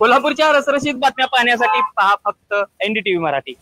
कोल्हापूरच्या रसरशीत बातम्या पाहण्यासाठी पहा फक्त NDTV मराठी.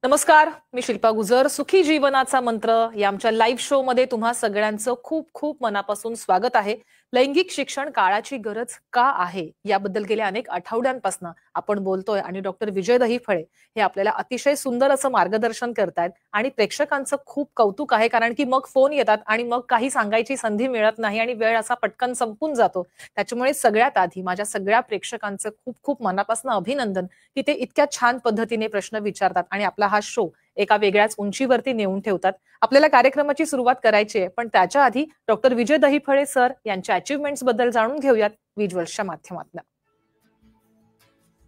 नमस्कार, मी शिल्पा गुजर. सुखी जीवनाचा मंत्र या आमच्या लाईव्ह शो मध्ये तुम्हा सगळ्यांचं खूप खूप मनापासून स्वागत आहे. लैंगिक शिक्षण काळाची गरज का आहे याबद्दल गेल्या अनेक आठवड्यांपासून आपण बोलतोय आणि डॉक्टर विजय दहीफळे हे आपल्याला अतिशय सुंदर असं मार्गदर्शन करतायत आणि प्रेक्षकांचं खूप कौतुक आहे, कारण की मग फोन येतात आणि मग काही सांगायची संधी मिळत नाही आणि वेळ असा पटकन संपून जातो. त्याच्यामुळे सगळ्यात आधी माझ्या सगळ्या प्रेक्षकांचं खूप खूप मनापासून अभिनंदन की ते इतक्या छान पद्धतीने प्रश्न विचारतात आणि आपला हा शो एका वेगळ्याच उंचीवरती नेऊन ठेवतात. आपल्याला कार्यक्रमाची सुरुवात करायची आहे, पण त्याच्या आधी डॉक्टर विजय दहीफळे सर यांच्या अचीव्हमेंट्स बद्दल जाणून घेऊयात विज्युअल्सच्या माध्यमातून.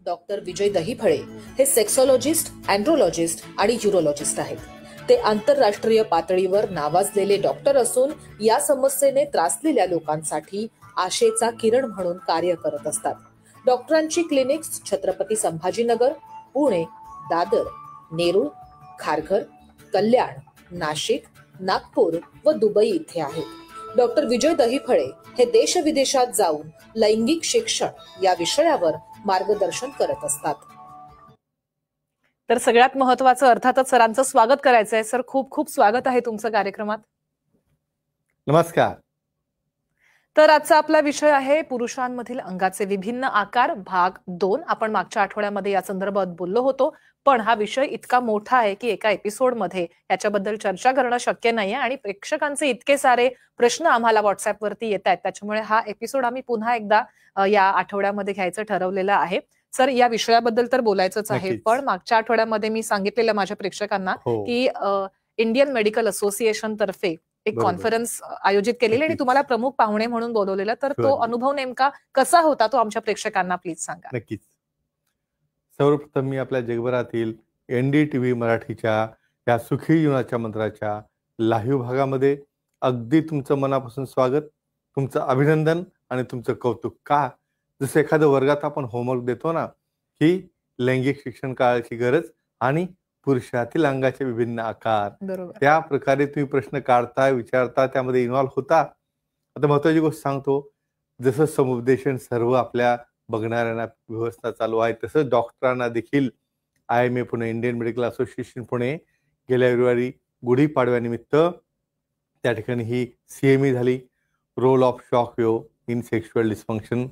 डॉक्टर विजय दहीफळे हे सेक्सॉलॉजिस्ट, अँड्रोलॉजिस्ट आणि यूरोलॉजिस्ट आहेत. ते आंतरराष्ट्रीय पातळीवर नावाजलेले डॉक्टर असून या समस्येने त्रासलेल्या लोकांसाठी आशेचा किरण म्हणून कार्य करत असतात. डॉक्टरांची क्लिनिक्स छत्रपती संभाजीनगर, पुणे, दादर, नेरूळ, खारघर, कल्याण, नाशिक, नागपूर व दुबई इथे आहेत. डॉक्टर विजय दहीफळे हे देशविदेशात जाऊन लैंगिक शिक्षण या विषयावर मार्गदर्शन करत असतात. तर सगळ्यात महत्वाचं अर्थातच सरांचं स्वागत करायचं आहे. सर, खूप खूप स्वागत आहे तुमचं कार्यक्रमात. नमस्कार. तर आजचा आपला विषय आहे पुरुषांमधील अंगाचे विभिन्न आकार भाग 2. आपण मागच्या आठवड्यामध्ये या संदर्भात बोललो होतो, पण हा विषय इतका मोठा आहे की एका एपिसोडमध्ये याच्याबद्दल चर्चा करणं शक्य नाहीये आणि प्रेक्षकांचे इतके सारे प्रश्न आम्हाला व्हॉट्सअपवरती येत आहेत. त्याच्यामुळे हा एपिसोड आम्ही पुन्हा एकदा या आठवड्यामध्ये घ्यायचं ठरवलेलं आहे. सर, या विषयाबद्दल तर बोलायचंच आहे, पण मागच्या आठवड्यामध्ये मी सांगितलेलं माझ्या प्रेक्षकांना की इंडियन मेडिकल असोसिएशन तर्फे एक कॉन्फरन्स आयोजित केलेली आणि तुम्हाला प्रमुख पाहुणे म्हणून बोलवलेलं. तर तो अनुभव नेमका कसा होता तो आमच्या प्रेक्षकांना प्लीज सांगा. नक्कीच. सर्वप्रथम मी आपल्या जगभरातील NDTV मराठीच्या या सुखी जीवनाच्या मंत्राच्या लाईव्ह भागामध्ये अगदी तुमचं मनापासून स्वागत, तुमचं अभिनंदन आणि तुमचं कौतुक. का, जसं एखाद्या वर्गात आपण होमवर्क देतो ना की लैंगिक शिक्षण काळाची गरज आणि पुरुषातील अंगाचे विभिन्न आकार, त्या प्रकारे तुम्ही प्रश्न काढता, विचारता, त्यामध्ये इन्व्हॉल्व्ह होता. आता महत्वाची गोष्ट सांगतो, जसं समुपदेशन सर्व आपल्या बघणाऱ्यांना व्यवस्था चालू आहे, तसंच डॉक्टरांना देखील IMA Pune, Indian medical association Pune गेल्या रविवारी गुढीपाडव्यानिमित्त त्या ठिकाणी ही CME झाली, role of shock wave in sexual dysfunction,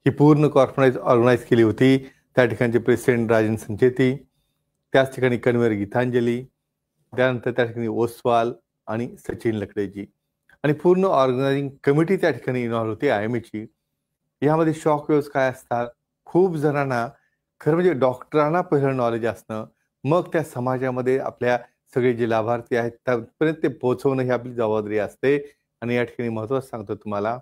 ही पूर्ण कॉन्फरन्स ऑर्गनाईज केली होती. त्या ठिकाणचे प्रेसिडेंट राजन संचेती, त्याच ठिकाणी कन्व्हेनर गीतांजली, त्यानंतर त्या ठिकाणी ओसवाल आणि सचिन लकडेजी आणि पूर्ण ऑर्गनायझिंग कमिटी त्या ठिकाणी इन्व्हॉल्व होती IMAची. यामध्ये शॉक वेव्स काय असतात, खूप जणांना खरं म्हणजे डॉक्टरांना पहिलं नॉलेज असणं, मग त्या समाजामध्ये आपल्या सगळे जे लाभार्थी आहेत त्यापर्यंत ते पोहोचवणं ही आपली जबाबदारी असते. आणि या ठिकाणी महत्त्वाचं सांगतो तुम्हाला,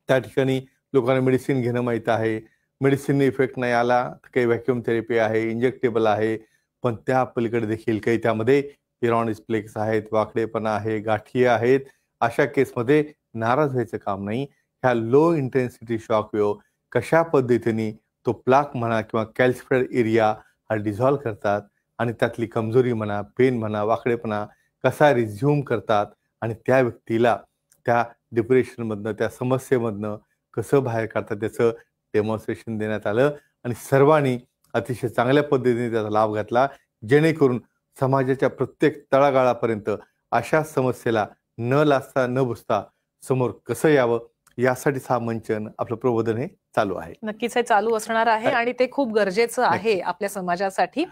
त्या ठिकाणी लोकांना मेडिसिन घेणं माहीत आहे, मेडिसिनने इफेक्ट नाही आला तर काही व्हॅक्युम थेरपी आहे, इंजेक्टेबल आहे, पण त्या पलीकडे देखील काही त्यामध्ये इरॉनिस प्लेक्स आहेत, वाकडेपणा आहे, गाठी आहेत. अशा केसमध्ये नाराज व्हायचं काम नाही. ह्या लो इंटेन्सिटी शॉक वेव्ह कशा पद्धतीने तो प्लाक म्हणा किंवा कॅल्सिफाईड एरिया हा डिझॉल्व्ह करतात आणि त्यातली कमजोरी म्हणा, पेन म्हणा, वाकडेपणा कसा रिझ्यूम करतात आणि त्या व्यक्तीला त्या डिप्रेशनमधनं, त्या समस्येमधनं कसं बाहेर काढतात त्याचं डेमॉन्स्ट्रेशन देण्यात आलं आणि सर्वांनी अतिशय चांगल्या पद्धतीने त्याचा लाभ घेतला, जेणेकरून समाजाच्या प्रत्येक तळागाळापर्यंत अशा समस्येला न लाजता न बुजता समोर कसं यावं यासाठी हा मंचन आपलं प्रबोधन हे चालू आहे. नक्कीच हे चालू असणार आहे आणि ते खूप गरजेचं आहे आपल्या समाजासाठी.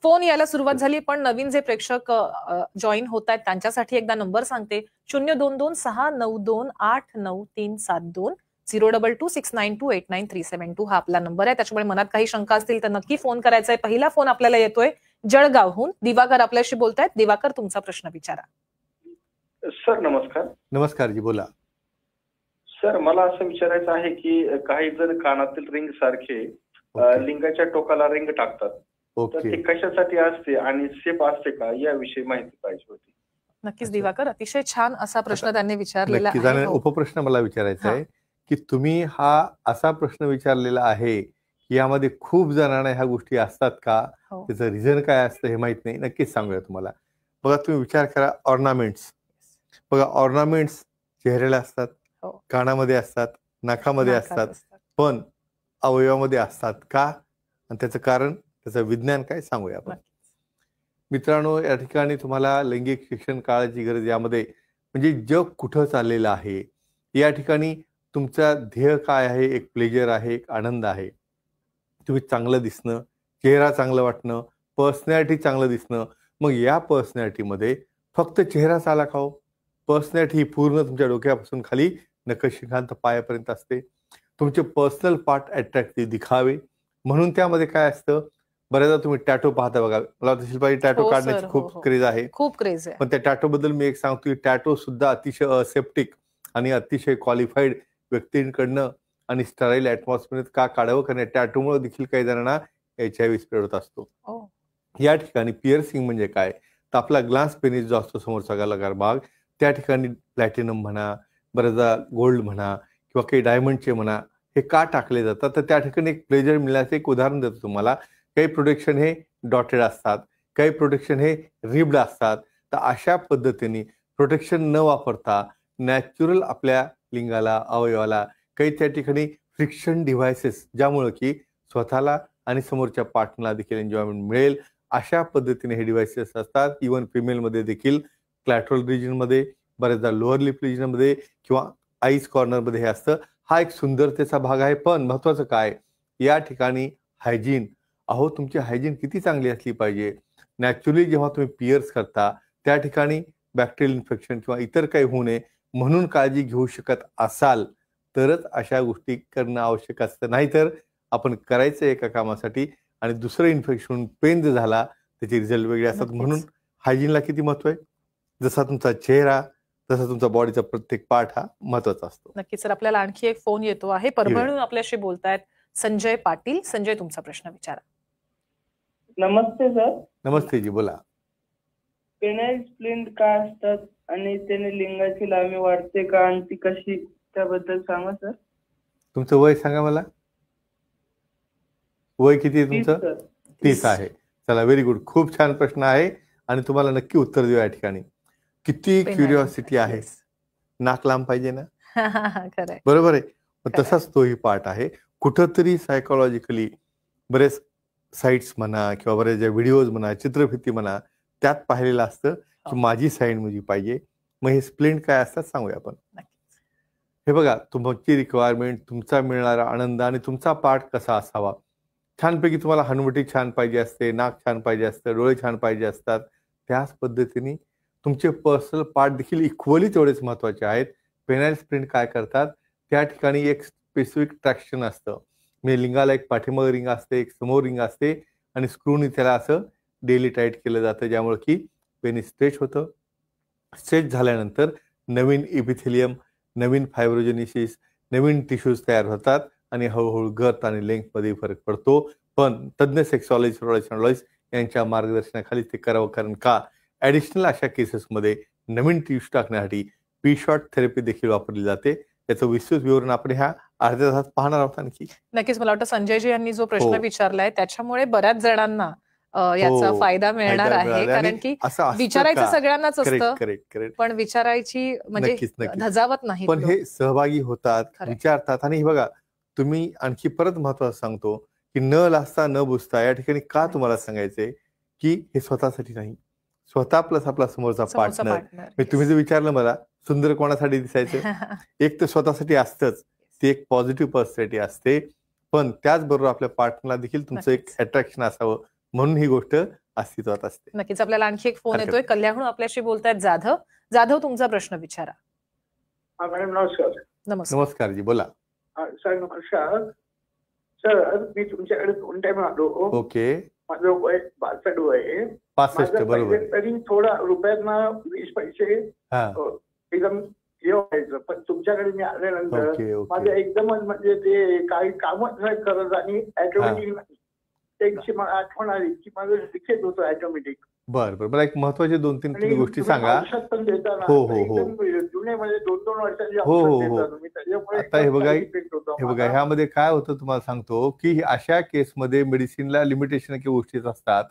फोन यायला सुरुवात झाली, पण नवीन जे प्रेक्षक जॉईन होत आहेत त्यांच्यासाठी एकदा नंबर सांगते, 022-692-89372, 022-692-89372 हा आपला नंबर आहे. त्याच्यामुळे मनात काही शंका असतील तर नक्की फोन करायचा आहे. पहिला फोन आपल्याला येतोय जळगावहून, दिवाकर आपल्याशी बोलतायत. दिवाकर, तुमचा प्रश्न विचारा. सर नमस्कार. नमस्कार जी, बोला. सर, मला असं विचारायचं आहे की काही जण कानातील रिंग सारखे लिंगाच्या टोकाला रिंग टाकतात, तर ते कशासाठी असते आणि सेफ असते का, याविषयी माहिती पाहिजे होती. नक्कीच अच्छा. दिवाकर, अतिशय छान असा प्रश्न त्यांनी विचारलेला नक्कीच. आहे. आणि हो. उपप्रश्न मला विचारायचा हा. आहे की तुम्ही हा असा प्रश्न विचारलेला आहे की यामध्ये खूप जणांना ह्या गोष्टी असतात का, हो. त्याचं रिझन काय असतं हे माहित नाही. नक्कीच सांगूया तुम्हाला. बघा, तुम्ही विचार करा ऑर्नामेंट्स. बघा, ऑर्नामेंट्स चेहऱ्याला असतात, हो. कानामध्ये असतात, नाकामध्ये नाकात असतात, असतात. पण अवयवामध्ये असतात का, आणि त्याचं कारण, त्याचं विज्ञान काय, सांगूया आपण. नक्कीच. मित्रांनो, या ठिकाणी तुम्हाला लैंगिक शिक्षण काळाची गरज यामध्ये म्हणजे जग कुठं चाललेलं आहे, या ठिकाणी तुमचा ध्येय काय आहे, एक प्लेजर आहे, एक आनंद आहे. तुम्ही चांगलं दिसणं, चेहरा चांगलं वाटणं, पर्सनॅलिटी चांगलं दिसणं. मग या पर्सनॅलिटीमध्ये फक्त चेहराच आला का हो? पर्सनॅलिटी ही पूर्ण तुमच्या डोक्यापासून खाली नखशिखांत पायापर्यंत असते. तुमचे पर्सनल पार्ट अट्रॅक्टिव्ह दिखावे, म्हणून त्यामध्ये काय असतं, बऱ्याचदा तुम्ही टॅटो पाहता बघा. मला वाटतं शिल्पाची टॅटो हो काढण्याची सर, हो, खूप हो. क्रेज आहे. खूप क्रेज आहे. पण त्या टॅटो बद्दल मी एक सांगतो की टॅटो सुद्धा अतिशय असेप्टिक आणि अतिशय क्वालिफाईड व्यक्तींकडनं आणि स्टराईल ॲटमॉस्फिअर का काढावं, कारण टॅटोमुळे देखील काही जणांना HIV स्प्रेड होत असतो. हो. या ठिकाणी पिअर्सिंग म्हणजे काय, तर आपला ग्लास पेनिस जो असतो समोरचा गलाकार भाग, त्या ठिकाणी प्लॅटिनम म्हणा, बऱ्याचदा गोल्ड म्हणा किंवा काही डायमंडचे म्हणा, हे का टाकले जातात, तर त्या ठिकाणी एक प्लेजर मिळण्याचं एक उदाहरण देतो तुम्हाला. काही प्रोटेक्शन हे डॉटेड असतात, काही प्रोटेक्शन हे रिब्ड असतात. तर अशा पद्धतीने प्रोटेक्शन न वापरता नॅचरल आपल्या लिंगाला, अवयवाला काही त्या ठिकाणी फ्रिक्शन डिव्हायसेस, ज्यामुळं की स्वतःला आणि समोरच्या पार्टनरला देखील एन्जॉयमेंट मिळेल, अशा पद्धतीने हे डिव्हायसेस असतात. इव्हन फिमेलमध्ये देखील क्लॅटरल रिजनमध्ये, बऱ्याचदा लोअर लिप रिजनमध्ये किंवा आईज कॉर्नरमध्ये हे असतं. हा एक सुंदरतेचा भाग आहे. पण महत्त्वाचं काय, या ठिकाणी हायजीन. अहो, तुमची हायजीन किती चांगली असली पाहिजे. नॅचरली जेव्हा तुम्ही पिअर्स करता त्या ठिकाणी बॅक्टेरियल इन्फेक्शन किंवा इतर काही होऊ नये म्हणून काळजी घेऊ शकत असाल तरच अशा गोष्टी करणं आवश्यक असतं. नाहीतर आपण करायचं एका कामासाठी आणि दुसरं इन्फेक्शन पेन जर झाला त्याचे रिझल्ट वेगळे असतात. नक्कीच. म्हणून हायजीनला किती महत्व आहे. जसा तुमचा चेहरा, तसा तुमचा बॉडीचा प्रत्येक पार्ट हा महत्वाचा असतो. नक्कीच सर, आपल्याला आणखी एक फोन येतो आहे. परभणीहून आपल्याशी बोलतायत संजय पाटील. संजय, तुमचा प्रश्न विचारा. नमस्ते सर. नमस्ते जी, बोला. पेनाइल स्प्लिंट काय असतात आणि त्याने लिंगाची लांबी वाढते का आणि ती कशी, त्याबद्दल सांगा सर. तुमचं वय सांगा मला. वय किती आहे 30 तुमचं? सर. 30 आहे. चला, व्हेरी गुड. खूप छान प्रश्न आहे आणि तुम्हाला नक्की उत्तर देऊ या ठिकाणी. किती पेनाइल. क्युरिओसिटी आहे. Yes. नाक लांब पाहिजे ना, खरंय. बरोबर आहे. मग खरंय. तसाच तोही पार्ट आहे. कुठंतरी सायकोलॉजिकली बरेच साईट्स म्हणा किंवा बरेच ज्या व्हिडिओज म्हणा, चित्रफिती म्हणा, त्यात पाहिलेलं असतं की माझी साईड मुझी पाहिजे. मग हे स्प्लिंट काय असतात सांगूया आपण. नक्कीच. हे बघा, तुमची रिक्वायरमेंट, तुमचा मिळणारा आनंद आणि तुमचा पार्ट कसा असावा. छानपैकी तुम्हाला हनुवटी छान पाहिजे असते, नाक छान पाहिजे असतं, डोळे छान पाहिजे असतात. त्याच पद्धतीने तुमचे पर्सनल पार्ट देखील इक्वली तेवढेच महत्त्वाचे आहेत. पेनाइल स्प्लिंट काय करतात, त्या ठिकाणी एक स्पेसिफिक ट्रॅक्शन असतं. म्हणजे लिंगाला एक पाठीमागे रिंग असते, एक समोर रिंग असते आणि स्क्रूनी त्याला असं डेली टाईट केलं जातं, ज्यामुळे की पेनिस स्ट्रेच होतं. स्ट्रेच झाल्यानंतर नवीन इपिथेलियम, नवीन फायब्रोजेनेसिस, नवीन टिश्यूज तयार होतात आणि हळूहळू गर्थ आणि लेंथमध्ये फरक पडतो. पण तज्ज्ञ सेक्सॉलॉजिस्ट यांच्या मार्गदर्शनाखाली ते करावं. कारण का, ॲडिशनल अशा केसेसमध्ये नवीन टिश्यू टाकण्यासाठी पी-शॉट थेरपी देखील वापरली जाते. याचं विस्तृत विवरण आपण ह्या अर्ध्या तासात पाहणार आहोत आणखी. नक्कीच. मला वाटतं संजयजी यांनी जो प्रश्न हो. विचारलाय त्याच्यामुळे बऱ्याच जणांना याचा हो, फायदा मिळणार आहे. मिळाला. कारण आणि की असं असतं विचारायचं का? सगळ्यांनाच असतं, करेक्ट. पण विचारायची म्हणजे नक्कीच. धजावत नाही. पण हे सहभागी होतात, खरंय. विचारतात. आणि हे बघा, तुम्ही आणखी परत महत्वाचं सांगतो की न लाजता न बुजता या ठिकाणी का तुम्हाला सांगायचंय की हे स्वतःसाठी नाही, स्वतः प्लस आपला समोरचा पार्टनर. तुम्ही जर विचारलं मला सुंदर कोणासाठी दिसायचं, एक तर स्वतःसाठी असतंच, ती एक पॉझिटिव्ह पर्सनॅलिटी असते, पण त्याचबरोबर आपल्या पार्टनरला देखील तुमचं एक अट्रॅक्शन असावं, म्हणून ही गोष्ट अस्तित्वात असते. नक्कीच. आपल्याला आणखी एक फोन हरकत येतोय. कल्याणहून आपल्याशी बोलतायत जाधव. जाधव, तुमचा प्रश्न विचारा. मॅडम नमस्कार. नमस्कार. नमस्कार जी, बोला. सर नमस्कार. सर, मी तुमच्याकडे 2 टाइम आलो. ओके. माझं वय 62 आहे. 65, बरोबर. तरी थोडा रुपयातना 20 पैसे हा, एकदम हे व्हायचं, पण तुमच्याकडे मी आल्यानंतर ओके. माझं एकदमच म्हणजे ते काही कामच नाही करत आणि ऑटोमॅटिक एक मला आठवण आली की माझं लिखेत होतं ऑटोमॅटिक. बरं बरं. मला एक महत्वाचे 2-3 आणि तुम्ही गोष्टी तुम्ही सांगा. औषध पण देताना हो, हो, हो. एकदम जुने म्हणजे 2-2 वर्षाची हो, औषध हो, हो. देता तुम्ही, त्याच्यामुळे आता हे पण बघा, side effect होतो हे बघा मला. ह्यामध्ये काय होतं तुम्हाला सांगतो, की अशा केसमध्ये मेडिसिनला लिमिटेशन किंवा गोष्टीच असतात.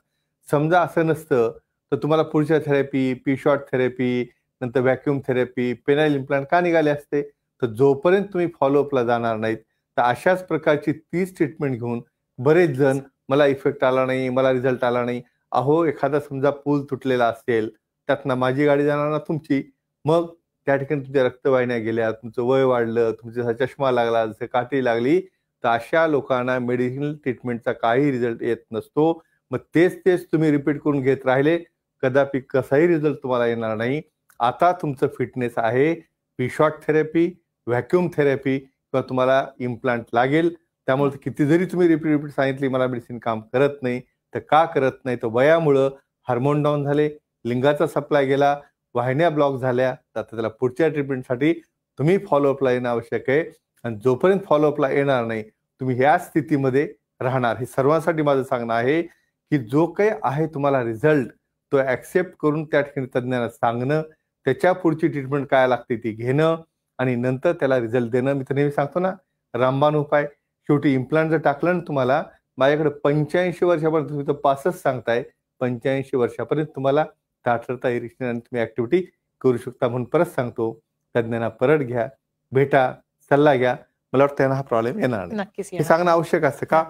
समजा असं नसतं तर तुम्हाला पुढच्या थेरपी, पी शॉर्ट थेरपी, नंतर व्हॅक्यूम थेरपी, पेनाइल इम्प्लांट का निघाले असते? तर जोपर्यंत तुम्ही फॉलोअपला जाणार नाहीत, तर अशाच प्रकारची 30 ट्रीटमेंट घेऊन बरेच जण मला इफेक्ट आला नाही, मला रिझल्ट आला नाही. अहो, एखादा समजा पूल तुटलेला असेल, त्यातनं माझी गाडी जाणार ना तुमची. मग त्या ठिकाणी तुमच्या रक्तवाहिन्या गेल्या, तुमचं वय वाढलं, तुमचा चष्मा लागला, जसं काठी लागली, तर अशा लोकांना मेडिसिनल ट्रीटमेंटचा काही रिझल्ट येत नसतो. मग तेच तुम्ही रिपीट करून घेत राहिले, कदापि कसाही रिझल्ट तुम्हाला येणार नाही. आता तुमचं फिटनेस आहे P short therapy, vacuum therapy किंवा तुम्हाला इम्प्लांट लागेल. त्यामुळे किती जरी तुम्ही रिपीट सांगितली मला मेडिसिन काम करत नाही, तर का करत नाही? तर वयामुळं हार्मोन डाऊन झाले, लिंगाचा सप्लाय गेला, वाहिन्या ब्लॉक झाल्या. तर आता त्याला पुढच्या ट्रीटमेंटसाठी तुम्ही फॉलोअपला येणं आवश्यक आहे. आणि जोपर्यंत फॉलोअपला येणार नाही, तुम्ही ह्या स्थितीमध्ये राहणार. हे सर्वांसाठी माझं सांगणं आहे की जो काही आहे तुम्हाला रिझल्ट तो ऍक्सेप्ट करून त्या ठिकाणी तज्ज्ञांना सांगणं, त्याच्या पुढची ट्रीटमेंट काय लागते ती घेणं आणि नंतर त्याला रिझल्ट देणं. मी तर नेहमी सांगतो ना, रामबाण उपाय. शेवटी इम्प्लांट जर टाकलं ना तुम्हाला, माझ्याकडे 85 वर्षापर्यंत तुम्ही तर पासच सांगताय, 85 वर्षापर्यंत तुम्हाला ताठरता इरिक्शन आणि तुम्ही ऍक्टिव्हिटी करू शकता. म्हणून परत सांगतो, तज्ज्ञांना परत घ्या, भेटा, सल्ला घ्या. मला वाटतं त्यांना हा प्रॉब्लेम येणार नाही. नक्कीच हे सांगणं आवश्यक असतं का?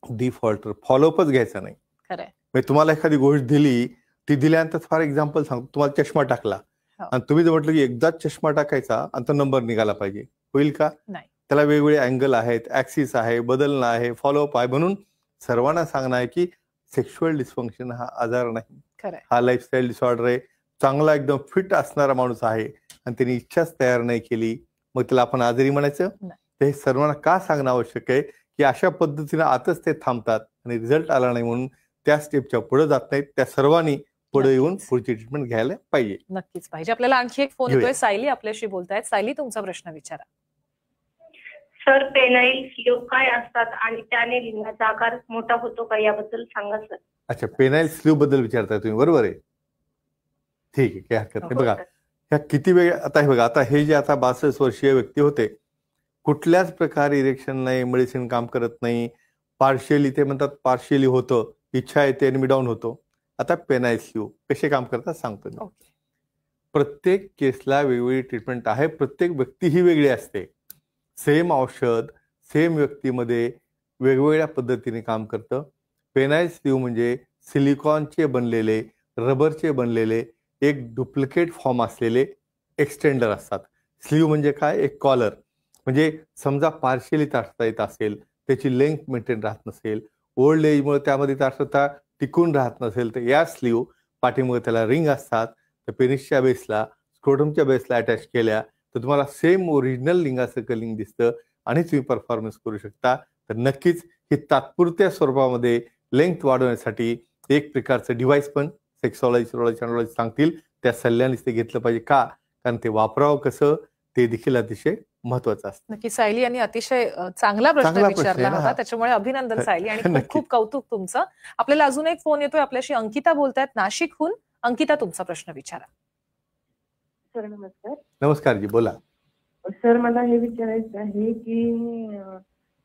डिफॉल्टर फॉलोअपच घ्यायचा नाही. खरंय. म्हणजे तुम्हाला एखादी गोष्ट दिली, ती दिल्यानंतर फॉर एक्झाम्पल सांगतो, तुम्हाला चष्मा टाकला आणि तुम्ही जर म्हटलं की एकदाच चष्मा टाकायचा आणि तो नंबर निघाला पाहिजे, होईल का? नाही. त्याला वेगवेगळे अँगल आहेत, ऍक्सिस आहे, बदलणं आहे, फॉलोअप आहे. म्हणून सर्वांना सांगणं आहे की सेक्शुअल डिस्फंक्शन हा आजार नाही, हा लाईफस्टाईल डिसऑर्डर आहे. चांगला एकदम फिट असणारा माणूस आहे आणि त्यांनी इच्छाच तयार नाही केली, मग त्याला आपण आजारी म्हणायचं? तर हे सर्वांना का सांगणं आवश्यक आहे की अशा पद्धतीने आतच ते थांबतात आणि रिझल्ट आला नाही म्हणून त्या स्टेपच्या पुढे जात नाहीत. त्या सर्वांनी पुढे येऊन पुढची ट्रीटमेंट घ्यायला पाहिजे. नक्कीच पाहिजे. आपल्याला आणखी एक फोन येतोय. सायली आपल्याशी बोलतायत. सायली, तुमचा प्रश्न विचारा. सर, पेनाइल स्लीव काय असतात आणि त्याने लिंगाचा आकार मोठा होतो का, याबद्दल सांगा सर. अच्छा, पेनाइल स्लीव बद्दल विचारताय तुम्ही, बरोबर आहे. ठीक आहे, काही हरकत नाही. बघा ह्या किती वेळ, आता हे बघा, आता हे जे आता 62 वर्षीय व्यक्ती होते, कुठल्याच प्रकारे इरेक्शन नाही, मेडिसिन काम करत नाही, पार्शियली ते म्हणतात पार्शियली होतं, इच्छा येते आणि मी डाऊन होतो. आता पेनाइल स्लीव कसे काम करतात सांगतो मी. प्रत्येक केसला वेगवेगळी ट्रीटमेंट आहे, प्रत्येक व्यक्ती ही वेगळी असते. सेम औषध सेम व्यक्तीमध्ये वेगवेगळ्या पद्धतीने काम करतं. पेनाइल स्लीव म्हणजे सिलिकॉनचे बनलेले, रबरचे बनलेले एक डुप्लिकेट फॉर्म असलेले एक्सटेंडर असतात. स्लीव म्हणजे काय? एक कॉलर. म्हणजे समजा पार्शियली ताठता येत असेल, त्याची लेंथ मेंटेन राहत नसेल, ओल्ड एजमुळे त्यामध्ये ताठता टिकून राहत नसेल, तर या स्लीव पाठीमुळे त्याला रिंग असतात. तर पेनिसच्या बेसला, स्क्रोटमच्या बेसला अटॅच केल्या तर तुम्हाला सेम ओरिजिनल लिंगाचं कलिंग दिसतं आणि तुम्ही परफॉर्मन्स करू शकता. तर नक्कीच ही तात्पुरत्या स्वरूपामध्ये लेंथ वाढवण्यासाठी एक प्रकारचं डिव्हाइस पण सेक्सॉलॉजी सांगतील, त्या सल्ल्यानेच ते घेतलं पाहिजे. का? कारण ते वापरावं कसं ते देखील अतिशय महत्वाचं असतं. नक्की सायली यांनी अतिशय चांगला प्रश्न विचारला होता, त्याच्यामुळे अभिनंदन सायली आणि खूप खूप कौतुक तुमचं. आपल्याला अजून एक फोन येतोय. आपल्याशी अंकिता बोलतायत नाशिकहून. अंकिता, तुमचा प्रश्न विचारा. सर नमस्कार. नमस्कार जी, बोला. सर, मला हे विचारायचं आहे की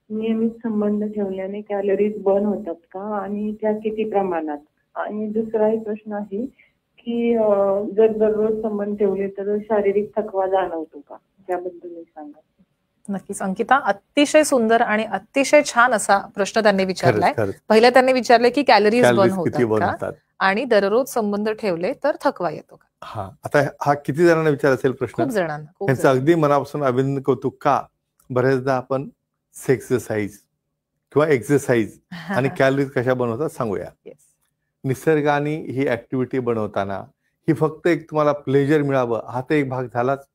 नियमित संबंध ठेवल्याने कॅलरीज बर्न होतात का आणि त्या किती प्रमाणात? आणि दुसरा एक प्रश्न आहे की जर दररोज संबंध ठेवले तर शारीरिक थकवा जाणवतो का, त्याबद्दल सांगा. नक्कीच अंकिता, अतिशय सुंदर आणि अतिशय छान असा प्रश्न त्यांनी विचारलाय. पहिला त्यांनी विचारले की कॅलरीज बर्न होतात का आणि दररोज संबंध ठेवले तर थकवा येतो का. हा, आता हा किती जणांना विचार असेल प्रश्न? खूप जणांना. त्यांचं अगदी मनापासून अभिनंदन कौतुक. का? बऱ्याचदा आपण सेक्सरसाइज किंवा एक्सरसाइज आणि कॅलरीज कशा बनवतात सांगूया. निसर्गाने ही ऍक्टिव्हिटी बनवताना ही फक्त एक तुम्हाला प्लेजर मिळावं हा तर एक भाग झालाच,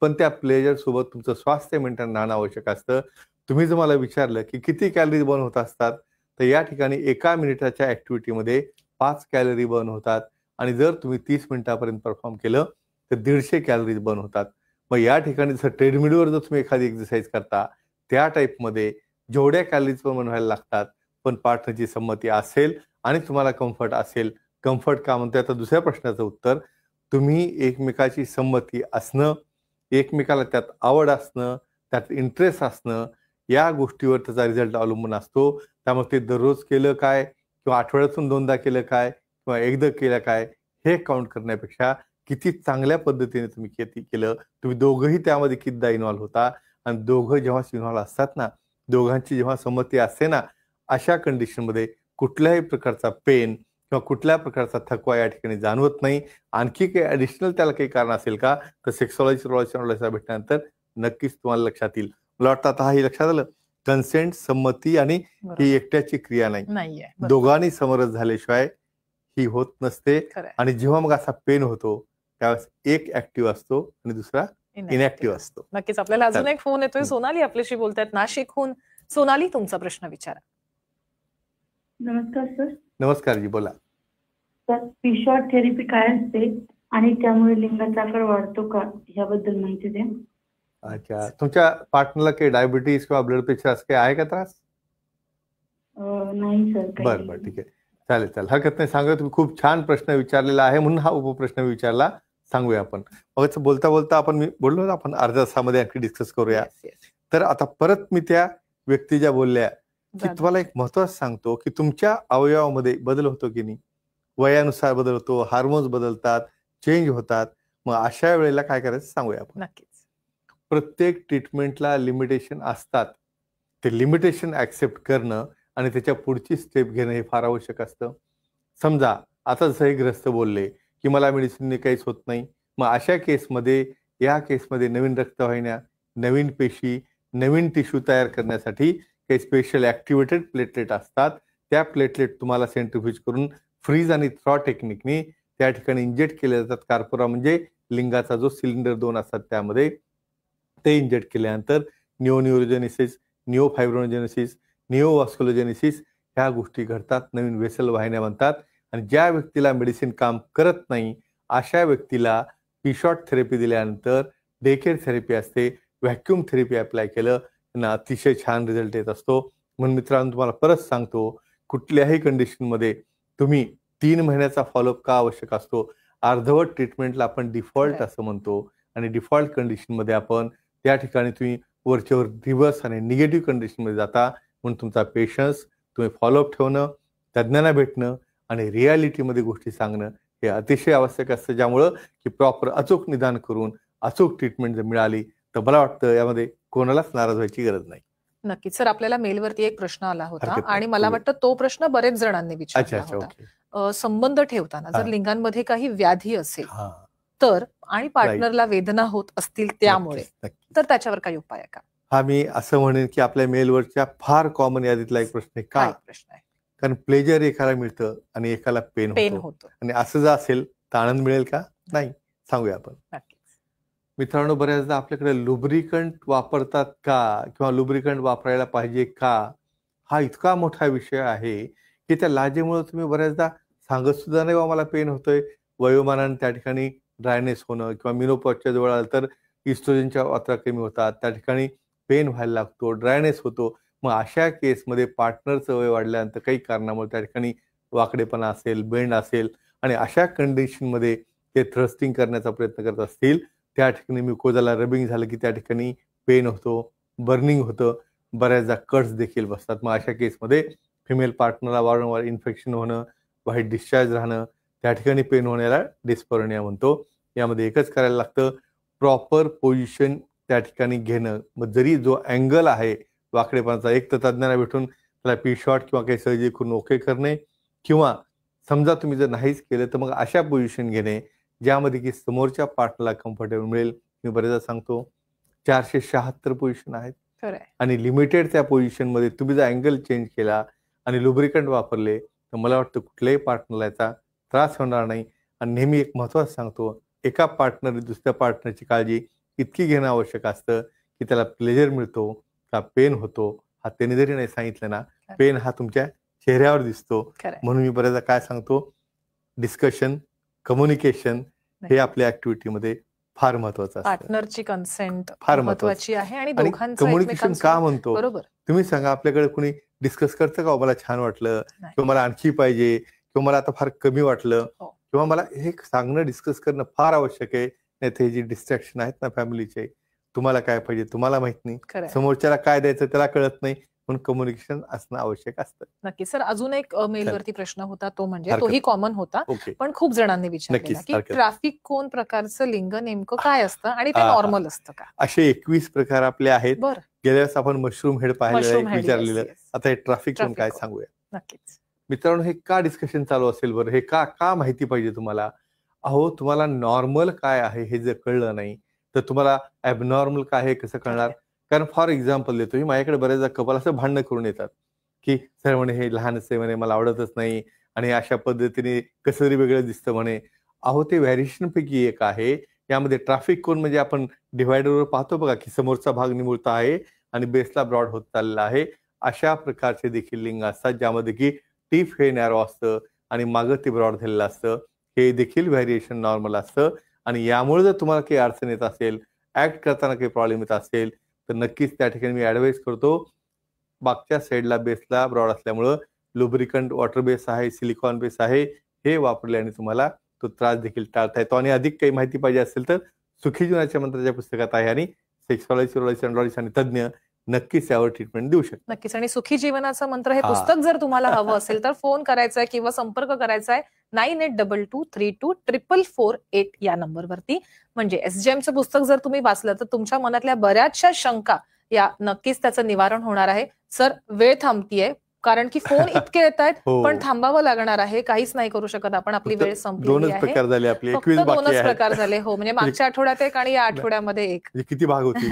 पण त्या प्लेजर सोबत तुमचं स्वास्थ्य मेंटेन राहणं आवश्यक असतं. तुम्ही जर मला विचारलं की किती कॅलरीज बर्न होत असतात, तर या ठिकाणी 1 मिनिटाच्या ऍक्टिव्हिटीमध्ये 5 कॅलरी बर्न होतात आणि जर तुम्ही 30 मिनिटापर्यंत परफॉर्म केलं तर 150 कॅलरीज बर्न होतात. मग या ठिकाणी जसं ट्रेडमिलवर जर तुम्ही एखादी एक्सरसाइज करता त्या टाईपमध्ये जेवढ्या कॅलरीज पण बनवायला लागतात, पण पार्टनरची संमती असेल आणि तुम्हाला कम्फर्ट असेल, कम्फर्ट का म्हणतोय. आता दुसऱ्या प्रश्नाचं उत्तर, तुम्ही एकमेकाची संमती असणं, एकमेकाला त्यात आवड असणं, त्यात इंटरेस्ट असणं, या गोष्टीवर त्याचा रिझल्ट अवलंबून असतो. त्यामुळे ते दररोज केलं काय किंवा आठवड्यातून 2दा केलं काय किंवा एकदा केलं काय हे काउंट करण्यापेक्षा किती चांगल्या पद्धतीने तुम्ही केलं, तुम्ही दोघंही त्यामध्ये कितीदा इन्व्हॉल्व्ह होता, आणि दोघं जेव्हा इन्व्हॉल्व्ह असतात ना, दोघांची जेव्हा संमती असते ना, अशा कंडिशनमध्ये कुठल्याही प्रकारचा पेन किंवा कुठल्या प्रकारचा थकवा या ठिकाणी जाणवत नाही. आणखी काही ॲडिशनल त्याला काही कारण असेल का, तर सेक्सॉलॉजी भेटल्यानंतर नक्कीच तुम्हाला लक्षात येईल. मला वाटतं आता हे लक्षात आलं. कन्सेंट, संमती आणि ही एकट्याची क्रिया नाहीये. दोघांनी समरस झाल्याशिवाय ही होत नसते. खरंय. आणि जेव्हा मग असा पेन होतो त्यावेळेस एक ऍक्टिव्ह असतो आणि दुसरा इनॅक्टिव्ह असतो. नक्कीच. आपल्याला अजून चालेल. एक फोन येतोय. सोनाली आपल्याशी बोलतायत नाशिकहून. सोनाली, तुमचा प्रश्न विचारा. नमस्कार सर. नमस्कार जी, बोला. सर, पिशॉट थेरपी काय असते आणि त्यामुळे लिंगाचा आकार वाढतो का, याबद्दल माहिती द्या. अच्छा, तुमच्या पार्टनरला काही डायबिटीज किंवा ब्लड प्रेशर असं काही आहे का त्रास? नाही सर. बरं बरं, ठीक आहे, चालेल चालेल, हरकत नाही. सांगा, तुम्ही खूप छान प्रश्न विचारलेला आहे म्हणून हा उपप्रश्न विचारला. सांगूया आपण. मग बोलता बोलता आपण, मी बोललो ना, आपण अर्ध्या तासामध्ये आणखी डिस्कस करूया. तर आता परत मी त्या व्यक्ती ज्या बोलल्या की तुम्हाला एक महत्त्वाचं सांगतो की तुमच्या अवयवामध्ये बदल होतो की नाही, वयानुसार बदल होतो, हार्मोन्स बदलतात, चेंज होतात. मग अशा वेळेला काय करायचं सांगूया आपण. नक्कीच. प्रत्येक ट्रीटमेंटला लिमिटेशन असतात. ते लिमिटेशन ऍक्सेप्ट करणं आणि त्याच्या पुढची स्टेप घेणं हे फार आवश्यक असतं. समजा आता जसं हे ग्रस्त बोलले की मला मेडिसिनने काहीच होत नाही, मग अशा केसमध्ये, या केसमध्ये नवीन रक्तवाहिन्या, नवीन पेशी, नवीन टिश्यू तयार करण्यासाठी काही स्पेशल ॲक्टिवेटेड प्लेटलेट असतात. त्या प्लेटलेट तुम्हाला सेंट्रिफ्यूज करून फ्रीज आणि थ्रॉ टेक्निकनी त्या ठिकाणी इंजेक्ट केले जातात. कार्पोरा म्हणजे लिंगाचा जो सिलेंडर 2 असतात त्यामध्ये, ते इंजेक्ट केल्यानंतर न्यूरोजेनेसिस, निओफायब्रोजेनेसिस, निओवास्क्युलोजेनेसिस ह्या गोष्टी घडतात. नवीन वेसल वाहिन्या बनतात. आणि ज्या व्यक्तीला मेडिसिन काम करत नाही अशा व्यक्तीला पिशॉट थेरपी दिल्यानंतर डेकेर थेरपी असते, व्हॅक्यूम थेरपी अप्लाय केलं त्यांना अतिशय छान रिझल्ट येत असतो. म्हणून मित्रांनो, तुम्हाला परत सांगतो, कुठल्याही कंडिशनमध्ये तुम्ही 3 महिन्याचा फॉलोअप का आवश्यक असतो. अर्धवट ट्रीटमेंटला आपण डिफॉल्ट असं म्हणतो, आणि डिफॉल्ट कंडिशनमध्ये आपण त्या ठिकाणी तुम्ही वरच्यावर रिव्हर्स आणि निगेटिव्ह कंडिशनमध्ये जाता. म्हणून तुमचा पेशन्स, तुम्ही फॉलोअप ठेवणं, तज्ज्ञांना भेटणं आणि रियालिटीमध्ये गोष्टी सांगणं हे अतिशय आवश्यक असतं. ज्यामुळं की प्रॉपर अचूक निदान करून अचूक ट्रीटमेंट जर मिळाली तर मला वाटतं यामध्ये कोणालाच नाराज व्हायची गरज नाही. नक्कीच. सर, आपल्याला मेलवरती एक प्रश्न आला होता हरकत नाही. आणि मला वाटतं तो प्रश्न बरेच जणांनी विचारला अच्छा, होता. ओके. संबंध ठेवताना जर हा. लिंगांमध्ये काही व्याधी असेल हा, तर, आणि पार्टनरला वेदना होत असतील त्यामुळे, नक्कीच, नक्कीच. तर त्याच्यावर काही उपाय आहे का? हा, मी असं म्हणेन की आपल्या मेलवरच्या फार कॉमन यादीतला एक प्रश्न आहे. का? काय प्रश्न आहे? कारण प्लेजर एकाला मिळतं आणि एकाला पेन होतो. होतं. आणि असं जर असेल तर आनंद मिळेल का? नाही. सांगूया आपण. नक्कीच. मित्रांनो, बऱ्याचदा आपल्याकडे लुब्रिकंट वापरतात का किंवा लुब्रिकंट वापरायला पाहिजे का, हा इतका मोठा विषय आहे की त्या लाजेमुळे तुम्ही बऱ्याचदा सांगत सुद्धा नाही, मला पेन होतोय. वयोमानाने त्या ठिकाणी ड्रायनेस होणं किंवा मिनोपॉजच्या जवळ आलं तर इस्ट्रोजनच्या मात्रा कमी होतात, त्या ठिकाणी पेन व्हायला लागतो, ड्रायनेस होतो. मग अशा केसमध्ये पार्टनरचं वय वाढल्यानंतर काही कारणामुळे त्या ठिकाणी वाकडेपणा असेल, बेंड असेल, आणि अशा कंडिशनमध्ये ते थ्रस्टिंग करण्याचा प्रयत्न करत असतील, त्या ठिकाणी म्युकोजाला रबिंग झालं की त्या ठिकाणी पेन होतो, बर्निंग होतं, बऱ्याचदा कट्स देखील बसतात. मग अशा केसमध्ये फिमेल पार्टनरला वारंवार इन्फेक्शन होणं, व्हाईट डिस्चार्ज राहणं, त्या ठिकाणी पेन होण्याला डिस्पर्निया म्हणतो. यामध्ये एकच करायला लागतं, प्रॉपर पोझिशन त्या ठिकाणी घेणं. मग जरी जो अँगल आहे वाकडेपणाचा, एक तर तज्ज्ञांना भेटून त्याला पी शॉट किंवा काही सर्जरी करून ओके करणे, किंवा समजा तुम्ही जर नाहीच केलं तर मग अशा पोझिशन घेणे ज्यामध्ये की समोरच्या पार्टनरला कम्फर्टेबल मिळेल. मी बरेचदा सांगतो 476 पोझिशन आहेत, आणि लिमिटेड त्या पोझिशनमध्ये तुम्ही जर अँगल चेंज केला आणि लुब्रिकंट वापरले तर मला वाटतं कुठल्याही पार्टनरला याचा त्रास होणार नाही. आणि नेहमी एक महत्त्वाचं सांगतो, एका पार्टनरने दुसऱ्या पार्टनरची काळजी इतकी घेणं आवश्यक असतं की त्याला प्लेजर मिळतो का पेन होतो, हा त्याने जरी नाही सांगितलं ना, पेन हा तुमच्या चेहऱ्यावर दिसतो. म्हणून मी बऱ्याचदा काय सांगतो, डिस्कशन, कम्युनिकेशन हे आपल्या ऍक्टिव्हिटीमध्ये फार महत्वाचं असतं. पार्टनरची कन्सेंट फार महत्वाची आहे आणि दोघांचं कम्युनिकेशन का म्हणतो, बरोबर. तुम्ही सांगा, आपल्याकडे कुणी डिस्कस करतं का, मला छान वाटलं किंवा मला आणखी पाहिजे किंवा मला आता फार कमी वाटलं हो. किंवा मला हे सांगणं डिस्कस करणं फार आवश्यक आहे. नाही तर हे जे डिस्ट्रॅक्शन आहेत ना फॅमिलीचे, तुम्हाला काय पाहिजे तुम्हाला माहित नाही, खरंय. समोरच्याला काय द्यायचं त्याला कळत नाही, म्हणून कम्युनिकेशन असणं आवश्यक असतं. नक्की सर, अजून एक मेलवरती प्रश्न होता, तो म्हणजे हरकत तोही कॉमन होता, ओके. पण खूप जणांनी विचारलेला नक्कीच, की हरकत. ट्रॅफिक कोण प्रकारचं लिंग नेमकं काय असतं आणि ते हा, हा. नॉर्मल असतं का? असे 21 प्रकार आपले आहेत. बरं, गेल्या वेळेस आपण मशरूम हेड पाहिलेलं मशरूम आहे, हेड, विचारलेलं. yes, yes. आता हे ट्रॅफिक कोण Traffic काय cone. सांगूया. नक्कीच. मित्रांनो, हे का डिस्कशन चालू असेल बरं, हे का माहिती पाहिजे तुम्हाला? अहो, तुम्हाला नॉर्मल काय आहे हे जर कळलं नाही तर तुम्हाला ॲबनॉर्मल काय आहे कसं कळणार? कारण फॉर एक्झाम्पल देतो, माझ्याकडे बरेचदा कपल असं भांडणं करून येतात की सर म्हणे हे लहानच आहे म्हणे, मला आवडतच नाही आणि अशा पद्धतीने कसं तरी वेगळं दिसतं म्हणे. अहो, ते व्हॅरिएशन पैकी एक आहे. यामध्ये ट्रॅफिक कोन म्हणजे आपण डिव्हायडरवर पाहतो बघा की समोरचा भाग निमुळता आहे आणि बेसला ब्रॉड होत चाललेला आहे. अशा प्रकारचे देखील लिंग असतात ज्यामध्ये की टीप हे नॅरो असतं आणि मागं ते ब्रॉड झालेलं असतं. हे देखील व्हॅरिएशन नॉर्मल असतं आणि यामुळे जर तुम्हाला काही अडचण येत असेल, ऍक्ट करताना काही प्रॉब्लेम येत असेल तर नक्कीच त्या ठिकाणी मी ऍडवाइस करतो, मागच्या साईडला बेसला ब्रॉड असल्यामुळं लुब्रिकंट वॉटर बेस आहे, सिलिकॉन बेस आहे, हे वापरल्याने तुम्हाला तो त्रास देखील टाळता येतो. आणि अधिक काही माहिती पाहिजे असेल तर सुखी जीवनाच्या मंत्राच्या पुस्तकात आहे आणि सेक्सॉलॉजी, युरोलॉजी, अँड्रॉलॉजी आणि तज्ञ नक्कीच यावर ट्रीटमेंट देऊ शकतात. नक्कीच. आणि सुखी जीवनाचं मंत्र हे हा. पुस्तक जर तुम्हाला हवं असेल तर फोन करायचा आहे किंवा संपर्क करायचा आहे 9822324448 या नंबरवरती. म्हणजे SGMचं पुस्तक जर तुम्ही वाचलं तर तुमच्या मनातल्या बऱ्याचशा शंका या नक्कीच त्याचं निवारण होणार आहे. सर, वेळ थांबतीये कारण की फोन इतके येत आहेत, हो. पण थांबावं लागणार आहे. काहीच नाही करू शकत आपण, आपली फक्त वेळ संपलेली दोनच आहे. प्रकार झाले आपले, फक्त 21 बाकी दोनच आहेत. प्रकार झाले. हो, म्हणजे मागच्या आठवड्यात एक आणि या आठवड्यामध्ये एक. म्हणजे किती भाग होतील?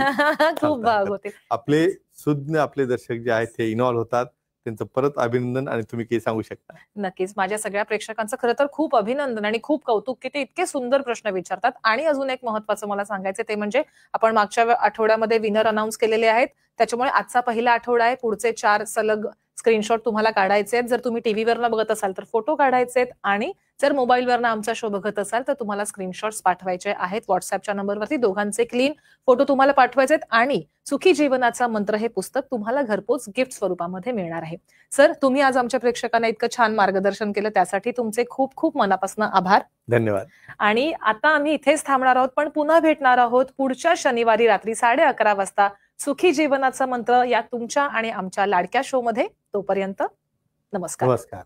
खूप भाग होते. आपले सुज्ञ आपले दर्शक जे आहेत ते इन्व्हॉल्व होतात, त्यांचं परत अभिनंदन. आणि तुम्ही काही सांगू शकता? नक्कीच. माझ्या सगळ्या प्रेक्षकांचं खरं तर खूप अभिनंदन आणि खूप कौतुक की ते इतके सुंदर प्रश्न विचारतात. आणि अजून एक महत्त्वाचं मला सांगायचं ते म्हणजे आपण मागच्या आठवड्यामध्ये विनर अनाऊन्स केलेले आहेत, त्याच्यामुळे आजचा पहिला आठवडा आहे. पुढचे 4 सलग स्क्रीनशॉट तुम्हाला काढायचे आहेत. जर तुम्ही टीव्हीवरनं बघत असाल तर फोटो काढायचे आहेत आणि जर मोबाईलवरनं आमचा शो बघत असाल तर तुम्हाला स्क्रीनशॉट्स पाठवायचे आहेत. व्हॉट्सअपच्या नंबरवरती दोघांचे क्लीन फोटो तुम्हाला पाठवायचे आहेत आणि सुखी जीवनाचा मंत्र हे पुस्तक तुम्हाला घरपोच गिफ्ट स्वरूपामध्ये मिळणार आहे. सर, तुम्ही आज आमच्या प्रेक्षकांना इतकं छान मार्गदर्शन केलं त्यासाठी तुमचे खूप खूप मनापासून आभार. धन्यवाद. आणि आता आम्ही इथेच थांबणार आहोत, पण पुन्हा भेटणार आहोत पुढच्या शनिवारी रात्री 11:30 वाजता सुखी जीवनाचा मंत्र या तुमच्या आणि आमच्या लाडक्या शो मध्ये. तोपर्यंत नमस्कार. नमस्कार.